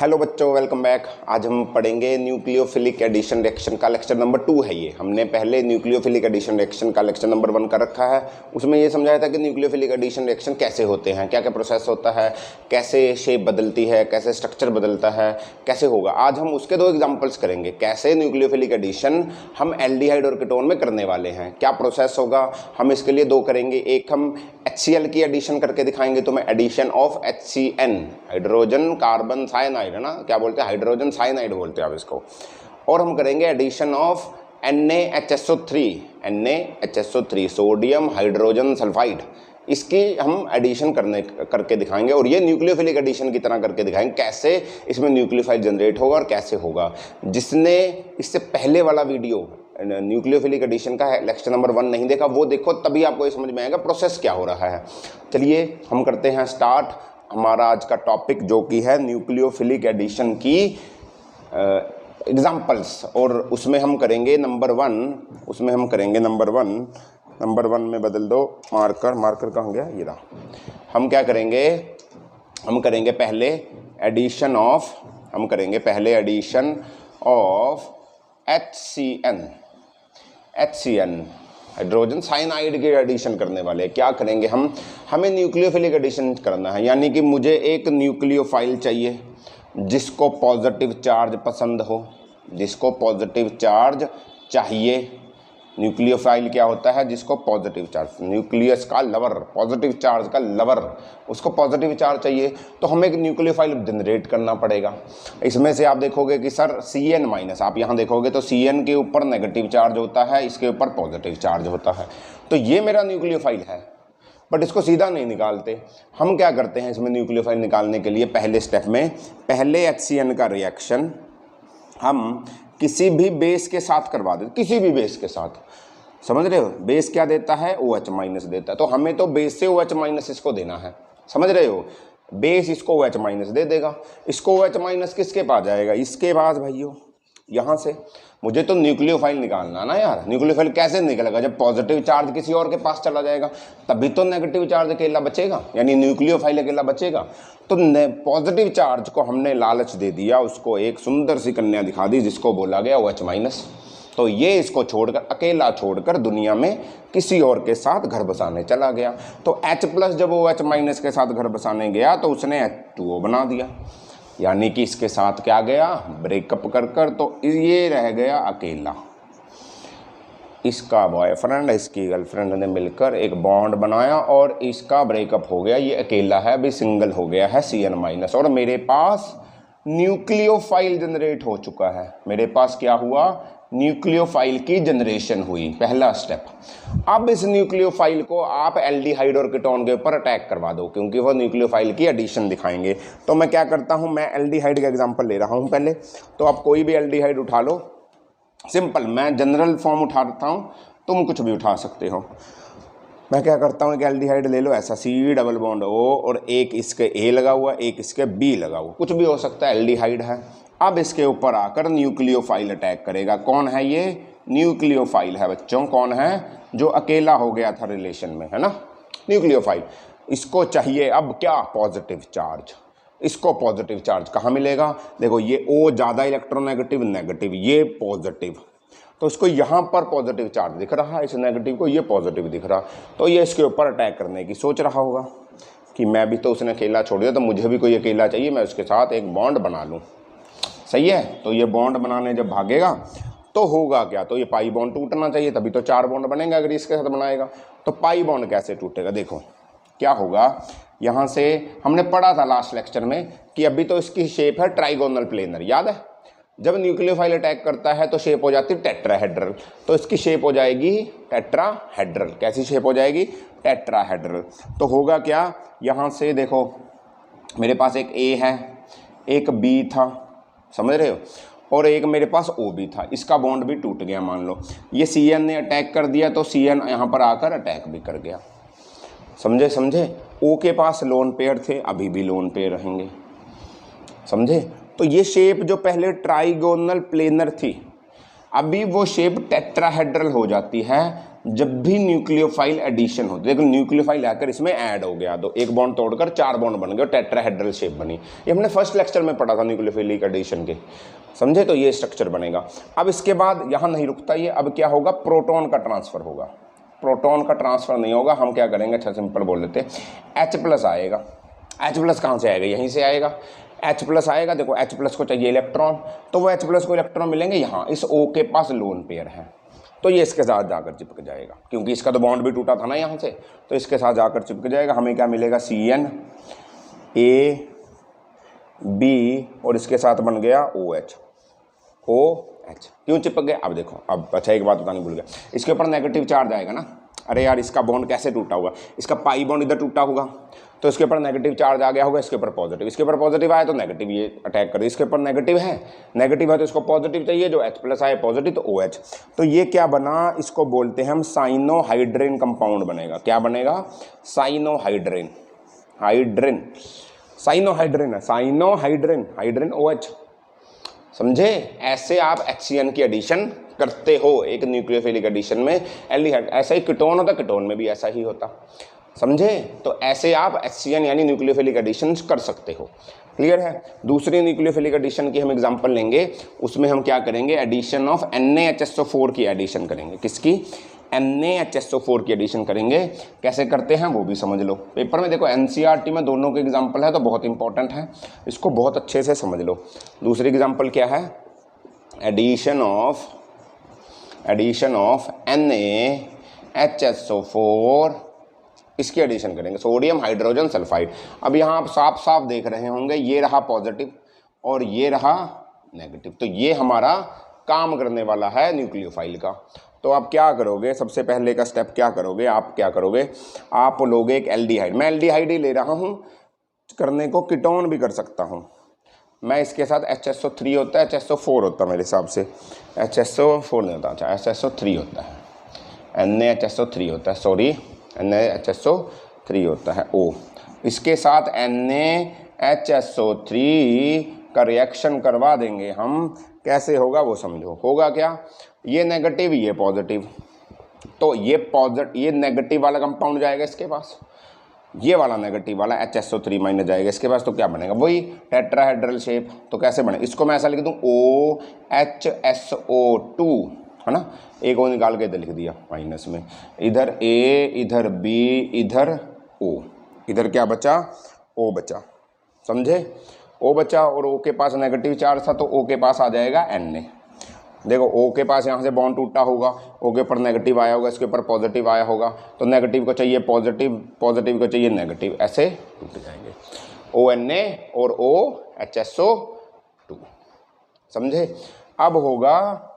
Hello बच्चों, welcome back. आज हम पढ़ेंगे न्यूक्लियोफिलिक एडिशन रिएक्शन का लेक्चर नंबर 2 है। ये हमने पहले न्यूक्लियोफिलिक एडिशन रिएक्शन का लेक्चर नंबर 1 कर रखा है। उसमें ये समझाया था कि न्यूक्लियोफिलिक एडिशन रिएक्शन कैसे होते हैं, क्या क्या प्रोसेस होता है, कैसे शेप बदलती है, कैसे स्ट्रक्चर बदलता है, कैसे होगा। आज हम उसके 2 एग्जाम्पल्स करेंगे, कैसे न्यूक्लियोफिलिक एडिशन हम एल्डिहाइड और कीटोन में करने वाले हैं, क्या प्रोसेस होगा। हम इसके लिए 2 करेंगे। एक हम HCl की एडिशन करके दिखाएंगे, तो मैं addition of HCN, hydrogen carbon cyanide, है ना, क्या बोलते हैं, हाइड्रोजन साइनाइड बोलते हैं आप इसको। और हम करेंगे addition of NaHSO3 sodium hydrogen sulphide. इसकी हम एडिशन करके दिखाएंगे और ये न्यूक्लियोफिलिक एडिशन की तरह करके दिखाएंगे कैसे इसमें न्यूक्लियोफाइल जनरेट होगा और कैसे होगा। जिसने इससे पहले वाला वीडियो न्यूक्लियोफिलिक एडिशन का लेक्चर नंबर 1 नहीं देखा, वो देखो, तभी आपको ये समझ में आएगा प्रोसेस क्या हो रहा है। चलिए हम करते हैं स्टार्ट हमारा आज का टॉपिक, जो कि है न्यूक्लियोफिलिक एडिशन की एग्जाम्पल्स। और उसमें हम करेंगे नंबर 1, नंबर 1 में बदल दो मार्कर कहाँ गया, ये रहा। हम क्या करेंगे, हम करेंगे पहले addition of HCN hydrogen cyanide के एडिशन करने वाले। क्या करेंगे हमें न्यूक्लियोफिलिक एडिशन करना है, यानी कि मुझे एक न्यूक्लियोफाइल चाहिए जिसको पॉजिटिव चार्ज पसंद हो, जिसको पॉजिटिव चार्ज चाहिए। न्यूक्लियोफाइल क्या होता है, जिसको पॉजिटिव चार्ज, न्यूक्लियस का लवर, पॉजिटिव चार्ज का लवर, उसको पॉजिटिव चार्ज चाहिए। तो हमें एक न्यूक्लियोफाइल जनरेट करना पड़ेगा। इसमें से आप देखोगे कि सर CN-, आप यहाँ देखोगे तो CN के ऊपर नेगेटिव चार्ज होता है, इसके ऊपर पॉजिटिव चार्ज होता है। तो ये मेरा न्यूक्लियोफाइल है, बट इसको सीधा नहीं निकालते। हम क्या करते हैं इसमें न्यूक्लियोफाइल निकालने के लिए, पहले स्टेप में पहले HCN का रिएक्शन हम किसी भी बेस के साथ करवा देते, किसी भी बेस के साथ। समझ रहे हो, बेस क्या देता है, OH- देता है। तो हमें तो बेस से OH- इसको देना है, समझ रहे हो। बेस इसको OH- दे देगा। इसको OH- किसके पास जाएगा, इसके पास भाइयों, यहाँ से। मुझे तो न्यूक्लियोफाइल निकालना ना यार। न्यूक्लियोफाइल कैसे निकलेगा, जब पॉजिटिव चार्ज किसी और के पास चला जाएगा, तभी तो नेगेटिव चार्ज अकेला बचेगा, यानी न्यूक्लियोफाइल अकेला बचेगा। तो पॉजिटिव चार्ज को हमने लालच दे दिया, उसको एक सुंदर सी कन्या दिखा दी जिसको बोला गया OH-। तो ये इसको छोड़कर, अकेला छोड़कर दुनिया में किसी और के साथ घर बसाने चला गया। तो H+ जब OH- के साथ घर बसाने गया तो उसने H2O बना दिया, यानी कि इसके साथ क्या गया, ब्रेकअप कर। तो ये रह गया अकेला। इसका बॉयफ्रेंड, इसकी गर्लफ्रेंड ने मिलकर एक बॉन्ड बनाया और इसका ब्रेकअप हो गया। ये अकेला है, अभी सिंगल हो गया है CN-। और मेरे पास न्यूक्लियोफाइल जनरेट हो चुका है। मेरे पास क्या हुआ, न्यूक्लियोफाइल की जनरेशन हुई, पहला स्टेप। अब इस न्यूक्लियोफाइल को आप एल्डिहाइड और कीटोन के ऊपर अटैक करवा दो, क्योंकि वो न्यूक्लियोफाइल की एडिशन दिखाएंगे। तो मैं क्या करता हूँ, मैं एल्डिहाइड का एग्जांपल ले रहा हूँ पहले। तो आप कोई भी एल्डिहाइड उठा लो, सिंपल, मैं जनरल फॉर्म उठाता हूँ, तुम कुछ भी उठा सकते हो। मैं क्या करता हूँ, एक एल्डिहाइड ले लो ऐसा, C डबल बॉन्ड O, और एक इसके A लगा हुआ, एक इसके B लगा हुआ, कुछ भी हो सकता है, एल्डिहाइड है। अब इसके ऊपर आकर न्यूक्लियोफाइल अटैक करेगा। कौन है ये, न्यूक्लियोफाइल है बच्चों। कौन है, जो अकेला हो गया था रिलेशन में, है ना, न्यूक्लियोफाइल। इसको चाहिए अब क्या, पॉजिटिव चार्ज। इसको पॉजिटिव चार्ज कहाँ मिलेगा, देखो ये O ज़्यादा इलेक्ट्रोनेगेटिव, नेगेटिव, ये पॉजिटिव। तो इसको यहाँ पर पॉजिटिव चार्ज दिख रहा है, इस नेगेटिव को ये पॉजिटिव दिख रहा। तो ये इसके ऊपर अटैक करने की सोच रहा होगा कि मैं भी तो, उसने अकेला छोड़ दिया तो मुझे भी कोई अकेला चाहिए, मैं उसके साथ एक बॉन्ड बना लूँ। सही है। तो ये बॉन्ड बनाने जब भागेगा तो होगा क्या, तो ये पाई बॉन्ड टूटना चाहिए, तभी तो 4 बॉन्ड बनेंगे अगर इसके साथ बनाएगा। तो पाई बॉन्ड कैसे टूटेगा, देखो क्या होगा। यहाँ से हमने पढ़ा था लास्ट लेक्चर में कि अभी तो इसकी शेप है ट्राइगोनल प्लेनर, याद है। जब न्यूक्लियोफाइल अटैक करता है तो शेप हो जाती है टेट्राहेड्रल, तो इसकी शेप हो जाएगी टेट्राहेड्रल। कैसी शेप हो जाएगी, टेट्राहेड्रल। तो होगा क्या, यहाँ से देखो मेरे पास एक A है, एक B था, समझ रहे हो, और एक मेरे पास O भी था। इसका बॉन्ड भी टूट गया, मान लो ये CN ने अटैक कर दिया, तो CN यहाँ पर आकर अटैक भी कर गया। समझे। O के पास लोन पेयर थे, अभी भी लोन पेयर रहेंगे, समझे। तो ये शेप जो पहले ट्राइगोनल प्लेनर थी, अभी वो शेप टेट्राहेड्रल हो जाती है जब भी न्यूक्लियोफाइल एडिशन होती है, देखो न्यूक्लियोफाइल आकर इसमें ऐड हो गया, तो एक बॉन्ड तोड़कर 4 बॉन्ड बन गए, टेट्राहेड्रल शेप बनी। ये हमने फर्स्ट लेक्चर में पढ़ा था न्यूक्लियोफिलिक एडिशन के, समझे? तो ये स्ट्रक्चर बनेगा। अब इसके बाद यहाँ नहीं रुकता ये, अब क्या होगा, प्रोटॉन का ट्रांसफर होगा। प्रोटॉन का ट्रांसफर नहीं होगा, हम क्या करेंगे, अच्छा सिंपल बोल लेते हैं, H+ आएगा। H+ कहाँ से आएगा, यहीं से आएगा। H+ आएगा, देखो H+ को चाहिए इलेक्ट्रॉन, तो वो H+ को इलेक्ट्रॉन मिलेंगे यहाँ, इस O के पास लोन पेयर है, तो ये इसके साथ जाकर चिपक जाएगा, क्योंकि इसका तो बॉन्ड भी टूटा था ना यहाँ से, तो इसके साथ जाकर चिपक जाएगा। हमें क्या मिलेगा, CN AB और इसके साथ बन गया OH। क्यों चिपक गया, अब देखो, अब अच्छा एक बात बतानी भूल गया, इसके ऊपर नेगेटिव चार्ज आएगा ना। अरे यार, इसका बॉन्ड कैसे टूटा होगा, इसका पाई बॉन्ड इधर टूटा होगा, तो इसके ऊपर नेगेटिव चार्ज आ गया होगा, इसके ऊपर पॉजिटिव, इसके ऊपर पॉजिटिव आया तो नेगेटिव ये अटैक कर, इसके ऊपर नेगेटिव है तो इसको पॉजिटिव चाहिए, जो H+ आए पॉजिटिव तो OH। तो ये क्या बना, इसको बोलते हैं हम साइनोहाइड्रिन कंपाउंड बनेगा। क्या बनेगा, साइनोहाइड्रिन, हाइड्रिन OH, समझे? ऐसे आप HCN की एडिशन करते हो एक न्यूक्लियोफिलिक एडिशन में एल्डिहाइड, ऐसा ही कीटोन होता, कीटोन में भी ऐसा ही होता, समझे? तो ऐसे आप HCN यानी न्यूक्लियोफिलिक एडिशन कर सकते हो। क्लियर है? दूसरी न्यूक्लियोफिलिक एडिशन की हम एग्जांपल लेंगे, उसमें हम क्या करेंगे, एडिशन ऑफ NaHSO4 की एडिशन करेंगे। किसकी, NaHSO4 की एडिशन करेंगे। कैसे करते हैं वो भी समझ लो, पेपर में देखो NCERT में दोनों के एग्जाम्पल है, तो बहुत इंपॉर्टेंट है, इसको बहुत अच्छे से समझ लो। दूसरी एग्जाम्पल क्या है, एडिशन ऑफ NaHSO4, इसकी एडिशन करेंगे, सोडियम हाइड्रोजन सल्फाइड। अब यहाँ आप साफ साफ देख रहे होंगे, ये रहा पॉजिटिव और ये रहा नेगेटिव, तो ये हमारा काम करने वाला है न्यूक्लियोफाइल का। तो आप क्या करोगे, सबसे पहले का स्टेप क्या करोगे, आप लोगे एक एल्डिहाइड, मैं एल्डिहाइड ही ले रहा हूँ करने को, कीटोन भी कर सकता हूँ मैं, इसके साथ HSO3 होता है, HSO4 होता है मेरे हिसाब से, HSO4 नहीं होता, अच्छा HSO3 होता है, NaHSO3 होता है, सॉरी NaHSO3 होता है O, इसके साथ NaHSO3 का रिएक्शन करवा देंगे हम। कैसे होगा वो समझो, होगा क्या, ये नेगेटिव ये पॉजिटिव, तो ये नेगेटिव वाला कंपाउंड जाएगा इसके पास, ये वाला नेगेटिव वाला HSO3 माइनस जाएगा इसके पास, तो क्या बनेगा, वही टेट्राहेड्रल शेप। तो कैसे बने, इसको मैं ऐसा लिख दूँ OHSO2, है ना, एक और निकाल के इधर लिख दिया माइनस में, इधर A, इधर B, इधर O, इधर क्या बचा, O बचा, समझे? O बचा और O के पास नेगेटिव चार्ज था, तो O के पास आ जाएगा Na। देखो O के पास यहाँ से बॉन्ड टूटा होगा, O के ऊपर नेगेटिव आया होगा, इसके ऊपर पॉजिटिव आया होगा, तो नेगेटिव को चाहिए पॉजिटिव, पॉजिटिव को चाहिए नेगेटिव, ऐसे टूट जाएंगे, ONa और OHSO2, समझे? अब होगा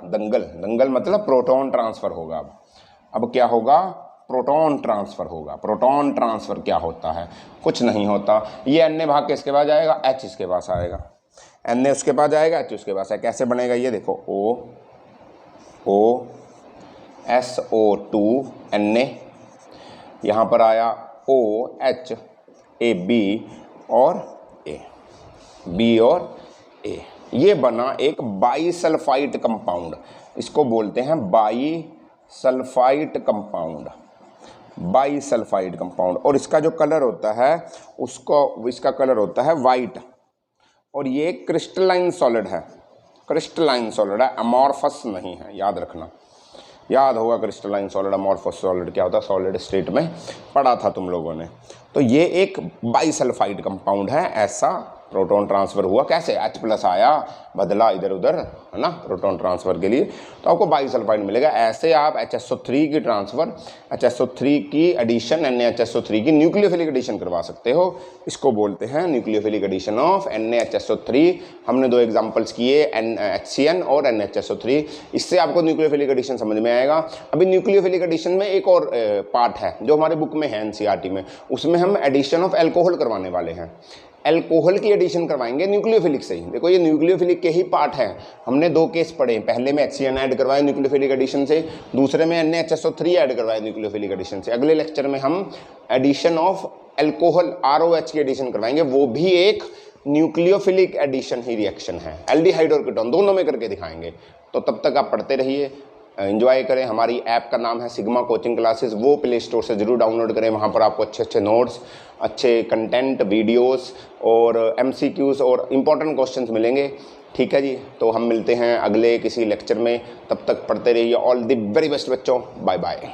दंगल मतलब प्रोटॉन ट्रांसफ़र होगा। अब क्या होगा, प्रोटॉन ट्रांसफ़र होगा। प्रोटॉन ट्रांसफ़र क्या होता है, कुछ नहीं होता, ये Na भाग के इसके पास जाएगा, H इसके पास आएगा, Na उसके पास जाएगा, H उसके पास है। कैसे बनेगा ये देखो, OSO2 Na, यहाँ पर आया OH, AB और A, B और A, ये बना एक बाईसल्फाइड कंपाउंड, इसको बोलते हैं बाईसल्फाइड कंपाउंड। और इसका जो कलर होता है इसका कलर होता है वाइट, और ये क्रिस्टलाइन सॉलिड है, अमॉर्फस नहीं है, याद रखना, याद होगा क्रिस्टलाइन सॉलिड, अमॉर्फस सॉलिड क्या होता है, सॉलिड स्टेट में पढ़ा था तुम लोगों ने। तो ये एक बाईसल्फाइड कंपाउंड है, ऐसा प्रोटॉन ट्रांसफ़र हुआ। कैसे, H+ आया, बदला इधर उधर, है ना, प्रोटॉन ट्रांसफ़र के लिए, तो आपको बाईसल्फाइड मिलेगा। ऐसे आप HSO3 की ट्रांसफ़र, HSO3 की एडिशन, NaHSO3 की न्यूक्लियोफिलिक एडिशन करवा सकते हो, इसको बोलते हैं न्यूक्लियोफिलिक एडिशन ऑफ NaHSO3। हमने 2 एग्जाम्पल्स किए, HCN और NaHSO3, इससे आपको न्यूक्लियोफिलिक एडिशन समझ में आएगा। अभी न्यूक्लियोफिलिक एडिशन में एक और पार्ट है जो हमारे बुक में है NCERT में, उसमें हम एडिशन ऑफ एल्कोहल करवाने वाले हैं, एल्कोहल की एडिशन करवाएंगे न्यूक्लियोफिलिक से ही। देखो ये न्यूक्लियोफिलिक के ही पार्ट हैं, हमने 2 केस पढ़े, पहले में HCN ऐड करवाए न्यूक्लियोफिलिक एडिशन से, दूसरे में NaHSO3 ऐड करवाए न्यूक्लियोफिलिक एडिशन से। अगले लेक्चर में हम एडिशन ऑफ एल्कोहल ROH की एडिशन करवाएंगे, वो भी एक न्यूक्लियोफिलिक एडिशन ही रिएक्शन है, एल्डिहाइड और कीटोन दोनों में करके दिखाएंगे। तो तब तक आप पढ़ते रहिए, एंजॉय करें। हमारी ऐप का नाम है सिग्मा कोचिंग क्लासेस, वो प्ले स्टोर से ज़रूर डाउनलोड करें। वहाँ पर आपको अच्छे अच्छे नोट्स, अच्छे कंटेंट, वीडियोस और MCQs और इम्पॉर्टेंट क्वेश्चंस मिलेंगे। ठीक है जी, तो हम मिलते हैं अगले किसी लेक्चर में, तब तक पढ़ते रहिए। ऑल द वेरी बेस्ट बच्चों, बाय बाय।